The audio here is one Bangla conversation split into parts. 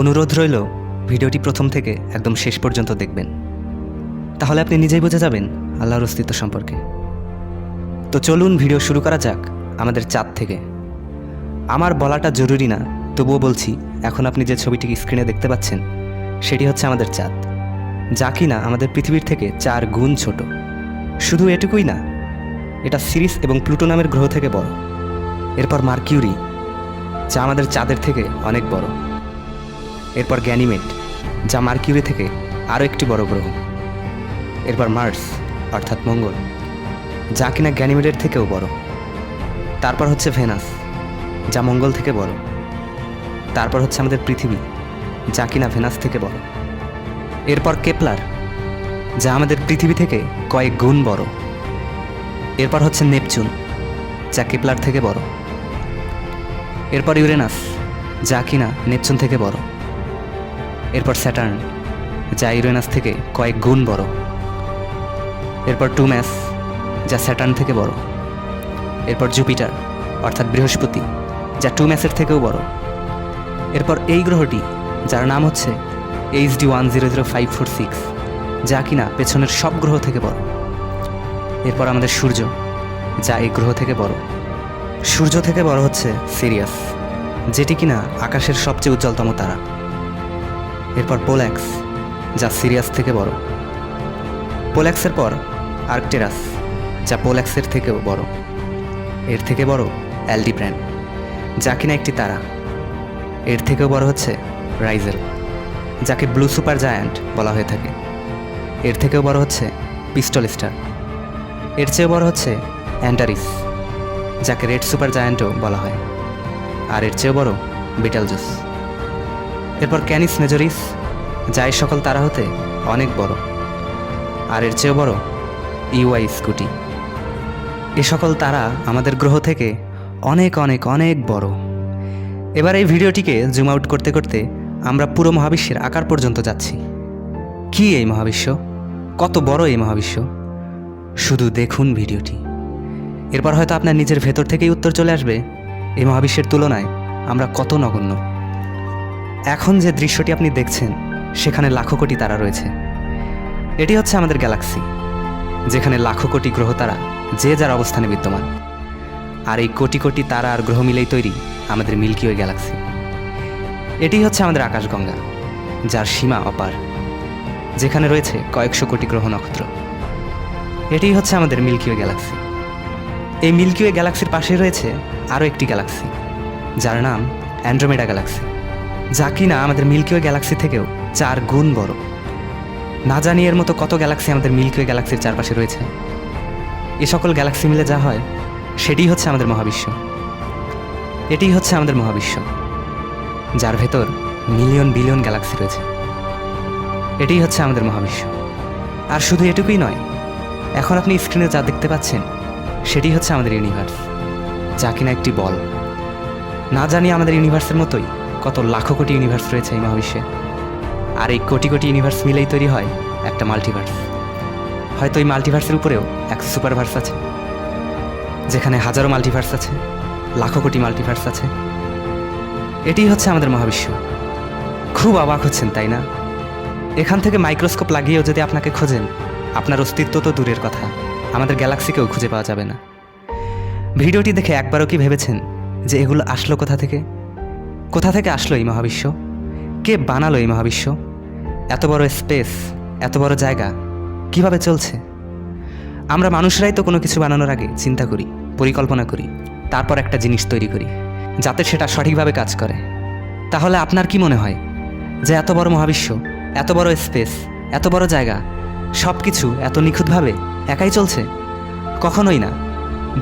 অনুরোধ রইল ভিডিওটি প্রথম থেকে একদম শেষ পর্যন্ত দেখবেন, তাহলে আপনি নিজেই বুঝে যাবেন আল্লাহর অস্তিত্ব সম্পর্কে। তো চলুন ভিডিও শুরু করা যাক আমাদের চাঁদ থেকে। আমার বলাটা জরুরি না, তবুও বলছি, এখন আপনি যে ছবিটি স্ক্রিনে দেখতে পাচ্ছেন সেটি হচ্ছে আমাদের চাঁদ, যা কিনা আমাদের পৃথিবীর থেকে 4 গুণ ছোট। শুধু এটুকুই না, এটা সিরিস এবং প্লুটো নামের গ্রহ থেকে বড়। এরপর মার্কিউরি, যা আমাদের চাঁদের থেকে অনেক বড়। এরপর গ্যানিমেড, যা মার্কিউরি থেকে আরও একটি বড় গ্রহ। এরপর মার্স অর্থাৎ মঙ্গল, যা কিনা গ্যানিমেডের থেকেও বড়। তারপর হচ্ছে ভেনাস, যা মঙ্গল থেকে বড়। তারপর হচ্ছে আমাদের পৃথিবী, যা কিনা ভেনাস থেকে বড়। এরপর কেপলার, যা আমাদের পৃথিবী থেকে কয়েক গুণ বড়। এরপর হচ্ছে নেপচুন, যা কেপলার থেকে বড়। এরপর ইউরেনাস, যা কিনা নেপচুন থেকে বড়। এরপর স্যাটার্ন, যা ইউরেনাস থেকে কয়েক গুণ বড়। এরপর টুম্যাস, যা স্যাটার্ন থেকে বড়। এরপর জুপিটার অর্থাৎ বৃহস্পতি, যা টুম্যাসের থেকেও বড়। এরপর এই গ্রহটি, যার নাম হচ্ছে HD 100546, যা কিনা পেছনের সব গ্রহ থেকে বড়। এরপর আমাদের সূর্য, যা এই গ্রহ থেকে বড়। সূর্য থেকে বড় হচ্ছে সিরিয়াস, যেটি কিনা আকাশের সবচেয়ে উজ্জ্বলতম তারা। এরপর পোল্যাক্স, যা সিরিয়াস থেকে বড়। পোল্যাক্সের পর আর্কটেরাস, যা পোল্যাক্সের থেকেও বড়। এর থেকে বড় অ্যালডিব্র্যান, যা কিনা একটি তারা। এর থেকেও বড় হচ্ছে রাইজেল, যাকে ব্লু সুপার জায়ান্ট বলা হয়ে থাকে। এর থেকেও বড় হচ্ছে পিস্টল স্টার। এর চেয়েও বড় হচ্ছে অ্যান্টারিস, যাকে রেড সুপার জায়ান্টও বলা হয়। আর এর চেয়েও বড় বিটেলজুস। এরপর ক্যানিস মেজরিস, যা এই সকল তারা হতে অনেক বড়। আর এর চেয়েও বড় ইউআই স্কুটি। এ সকল তারা আমাদের গ্রহ থেকে অনেক অনেক অনেক বড়। এবার এই ভিডিওটিকে জুম আউট করতে করতে আমরা পুরো মহাবিশ্বের আকার পর্যন্ত যাচ্ছি। কি এই মহাবিশ্ব? কত বড় এই মহাবিশ্ব? শুধু দেখুন ভিডিওটি। এরপর হয়তো আপনার নিজের ভেতর থেকেই উত্তর চলে আসবে, এই মহাবিশ্বের তুলনায় আমরা কত নগণ্য। এখন যে দৃশ্যটি আপনি দেখছেন, সেখানে লাখো কোটি তারা রয়েছে। এটি হচ্ছে আমাদের গ্যালাক্সি, যেখানে লাখো কোটি গ্রহ তারা যে যার অবস্থানে বিদ্যমান। আর এই কোটি কোটি তারা আর গ্রহ মিলেই তৈরি আমাদের মিল্কি ওয়ে গ্যালাক্সি। এটি হচ্ছে আমাদের আকাশগঙ্গা, যার সীমা অপার, যেখানে রয়েছে কয়েকশো কোটি গ্রহ নক্ষত্র। এটি হচ্ছে আমাদের মিল্কি ওয়ে গ্যালাক্সি। এই মিল্কি ওয়ে গ্যালাক্সির পাশে রয়েছে আরও একটি গ্যালাক্সি, যার নাম অ্যান্ড্রোমেডা গ্যালাক্সি, যা কিনা আমাদের মিল্কি ওয়ে গ্যালাক্সি থেকেও 4 গুণ বড়। না জানি এর মতো কত গ্যালাক্সি আমাদের মিল্কি ওয়ে গ্যালাক্সির চারপাশে রয়েছে। এ সকল গ্যালাক্সি মিলে যা হয়, সেটিই হচ্ছে আমাদের মহাবিশ্ব। এটিই হচ্ছে আমাদের মহাবিশ্ব, যার ভেতর মিলিয়ন বিলিয়ন গ্যালাক্সি রয়েছে। এটিই হচ্ছে আমাদের মহাবিশ্ব। আর শুধু এটুকুই নয়, এখন আপনি স্ক্রিনে যা দেখতে পাচ্ছেন সেটি হচ্ছে আমাদের ইউনিভার্স, যা কিনা একটি বল। না জানি আমাদের ইউনিভার্সের মতোই কত লাখো কোটি ইউনিভার্স রয়েছে এই মহাবিশ্বে। আর এই কোটি কোটি ইউনিভার্স মিলেই তৈরি হয় একটা মাল্টিভার্স। হয়তো এই মাল্টিভার্সের উপরেও এক সুপারভার্স আছে, যেখানে হাজারো মাল্টিভার্স আছে, লাখো কোটি মাল্টিভার্স আছে। এটিই হচ্ছে আমাদের মহাবিশ্ব। খুব অবাক হচ্ছেন, তাই না? এখান থেকে মাইক্রোস্কোপ লাগিয়েও যদি আপনাকে খোঁজেন, আপনার অস্তিত্ব তো দূরের কথা, আমাদের গ্যালাক্সিকেও খুঁজে পাওয়া যাবে না। ভিডিওটি দেখে একবারও কি ভেবেছেন যে এগুলো আসলো কোথা থেকে? কোথা থেকে আসলো এই মহাবিশ্ব? কে বানালো এই মহাবিশ্ব? এত বড় স্পেস, এত বড় জায়গা কিভাবে চলছে? আমরা মানুষরাই তো কোনো কিছু বানানোর আগে চিন্তা করি, পরিকল্পনা করি, তারপর একটা জিনিস তৈরি করি যাতে সেটা সঠিকভাবে কাজ করে। তাহলে আপনার কি মনে হয় যে এত বড় মহাবিশ্ব, এত বড় স্পেস, এত বড় জায়গা, সব কিছু এত নিখুঁতভাবে একাই চলছে? কখনোই না।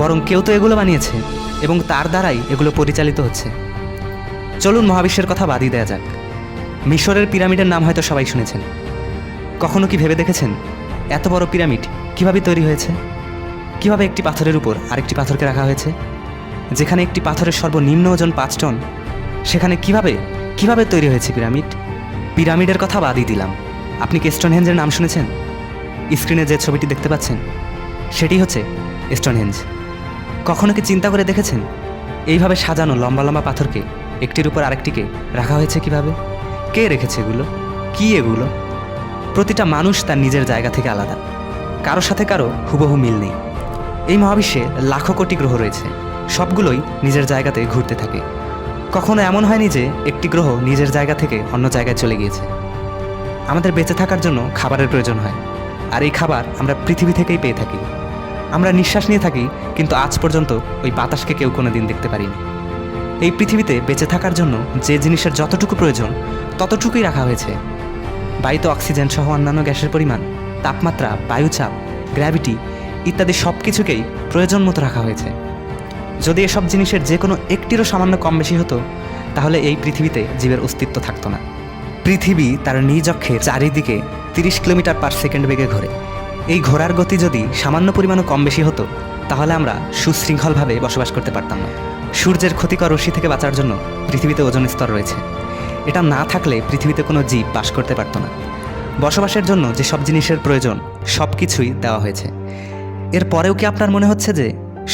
বরং কেউ তো এগুলো বানিয়েছে এবং তার দ্বারাই এগুলো পরিচালিত হচ্ছে। চলুন মহাবিশ্বের কথা বাদই দেয়া যাক। মিশরের পিরামিডের নাম হয়তো সবাই শুনেছেন। কখনো কি ভেবে দেখেছেন এত বড় পিরামিড কিভাবে তৈরি হয়েছে? কিভাবে একটি পাথরের উপর আরেকটি পাথরকে রাখা হয়েছে? যেখানে একটি পাথরের সর্বনিম্ন ওজন 5 টন, সেখানে কিভাবে তৈরি হয়েছে পিরামিড? পিরামিডের কথা বাদই দিলাম, আপনি কি স্টোনহেঞ্জের নাম শুনেছেন? স্ক্রিনে যে ছবিটি দেখতে পাচ্ছেন সেটি হচ্ছে স্টোনহেঞ্জ। কখনো কি চিন্তা করে দেখেছেন এইভাবে সাজানো লম্বা লম্বা পাথরকে একটির উপর আরেকটিকে রাখা হয়েছে কিভাবে? কে রেখেছে এগুলো? কি এগুলো? প্রতিটা মানুষ তার নিজের জায়গা থেকে আলাদা, কারো সাথে কারো হুবহু মিল নেই। এই মহাবিশ্বে লাখো কোটি গ্রহ রয়েছে, সবগুলোই নিজের জায়গাতে ঘুরতে থাকে। কখনো এমন হয়নি যে একটি গ্রহ নিজের জায়গা থেকে অন্য জায়গায় চলে গিয়েছে। আমাদের বেঁচে থাকার জন্য খাবারের প্রয়োজন হয়, আর এই খাবার আমরা পৃথিবী থেকেই পেয়ে থাকি। আমরা নিঃশ্বাস নিয়ে থাকি, কিন্তু আজ পর্যন্ত ওই বাতাসকে কেউ কোনো দিন দেখতে পারিনি। এই পৃথিবীতে বেঁচে থাকার জন্য যে জিনিসের যতটুকু প্রয়োজন ততটুকুই রাখা হয়েছে। বায়ুতে অক্সিজেন সহ অন্যান্য গ্যাসের পরিমাণ, তাপমাত্রা, বায়ুচাপ, গ্র্যাভিটি ইত্যাদি সব কিছুকেই প্রয়োজন মতো রাখা হয়েছে। যদি এসব জিনিসের যে কোনো একটিরও সামান্য কম বেশি হতো, তাহলে এই পৃথিবীতে জীবের অস্তিত্ব থাকতো না। পৃথিবী তার নিজ অক্ষের চারিদিকে 30 কিলোমিটার পার সেকেন্ড বেগে ঘোরে। এই ঘোরার গতি যদি সামান্য পরিমাণও কম বেশি হতো, তাহলে আমরা সুশৃঙ্খলভাবে বসবাস করতে পারতাম না। সূর্যের ক্ষতিকর রশ্মি থেকে বাঁচার জন্য পৃথিবীতে ওজোন স্তর রয়েছে। এটা না থাকলে পৃথিবীতে কোনো জীব বাস করতে পারতো না। বসবাসের জন্য যে সব জিনিসের প্রয়োজন সব কিছুই দেওয়া হয়েছে। এরপরেও কি আপনার মনে হচ্ছে যে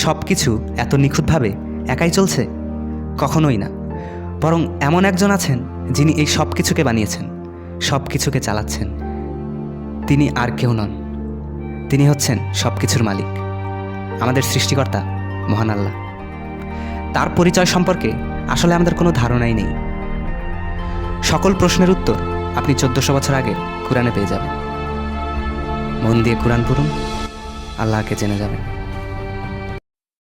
সব কিছু এত নিখুঁতভাবে একাই চলছে? কখনোই না। বরং এমন একজন আছেন যিনি এই সব কিছুকে বানিয়েছেন, সব কিছুকে চালাচ্ছেন। তিনি আর কেউ নন, তিনি হচ্ছেন সব কিছুর মালিক, আমাদের সৃষ্টিকর্তা মহান আল্লাহ। তার পরিচয় সম্পর্কে আসলে আমাদের কোনো ধারণাই নেই। সকল প্রশ্নের উত্তর আপনি 1400 বছর আগে কোরআনে পেয়ে যাবেন। মন দিয়ে কোরআন পড়ুন, আল্লাহকে জেনে যাবেন।